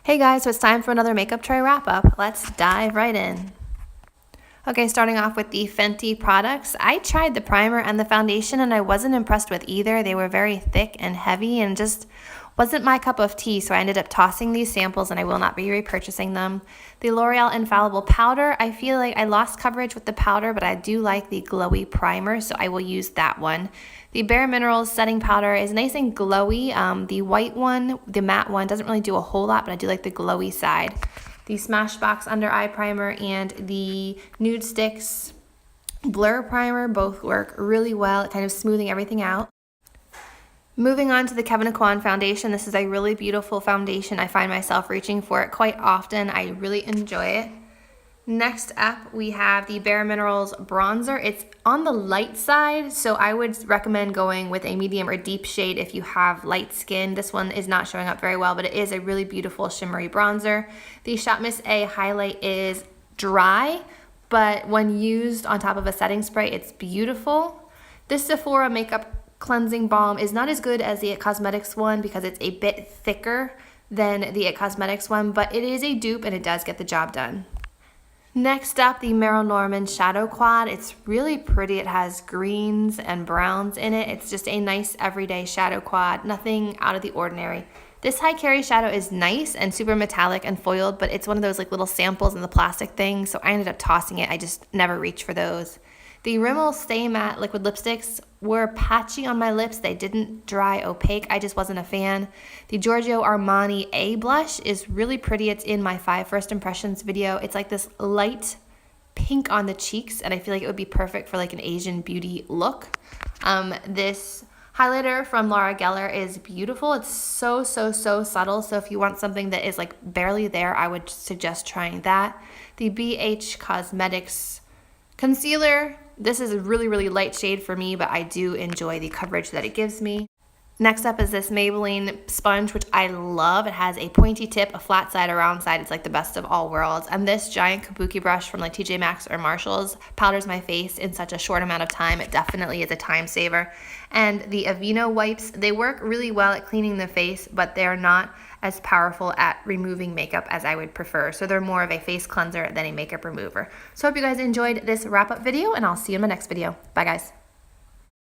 Hey guys, so it's time for another makeup tray wrap up. Let's dive right in. Okay, starting off with the Fenty products. I tried the primer and the foundation and I wasn't impressed with either. They were very thick and heavy and just wasn't my cup of tea, so I ended up tossing these samples and I will not be repurchasing them. The L'Oreal Infallible Powder, I feel like I lost coverage with the powder, but I do like the glowy primer, so I will use that one. The Bare Minerals Setting Powder is nice and glowy. The white one, the matte one, doesn't really do a whole lot, but I do like the glowy side. The Smashbox Under Eye Primer and the nudestix Blur Primer both work really well, kind of smoothing everything out. Moving on to the Kevyn Aucoin foundation. This is a really beautiful foundation. I find myself reaching for it quite often. I really enjoy it. Next up, we have the Bare Minerals bronzer. It's on the light side, so I would recommend going with a medium or deep shade if you have light skin. This one is not showing up very well, but it is a really beautiful shimmery bronzer. The Shop Miss A highlight is dry, but when used on top of a setting spray, it's beautiful. This Sephora makeup cleansing balm is not as good as the It Cosmetics one because it's a bit thicker than the It Cosmetics one, but it is a dupe and it does get the job done. Next up, the Merle Norman Shadow Quad. It's really pretty. It has greens and browns in it. It's just a nice everyday shadow quad, nothing out of the ordinary. This Hikari Shadow is nice and super metallic and foiled, but it's one of those like little samples in the plastic thing, so I ended up tossing it. I just never reach for those. The Rimmel Stay Matte liquid lipsticks were patchy on my lips. They didn't dry opaque. I just wasn't a fan. The Giorgio Armani A blush is really pretty. It's in my 5 first impressions video. It's like this light pink on the cheeks, and I feel like it would be perfect for like an Asian beauty look. This highlighter from Laura Geller is beautiful. It's so subtle. So if you want something that is like barely there, I would suggest trying that. The BH Cosmetics concealer. This is a really light shade for me, but I do enjoy the coverage that it gives me. Next up is this Maybelline sponge, which I love. It has a pointy tip, a flat side, a round side. It's like the best of all worlds. And this giant kabuki brush from like TJ Maxx or Marshalls powders my face in such a short amount of time. It definitely is a time saver. And the Aveeno wipes, they work really well at cleaning the face, but they're not as powerful at removing makeup as I would prefer. So they're more of a face cleanser than a makeup remover. So I hope you guys enjoyed this wrap-up video, and I'll see you in my next video. Bye, guys.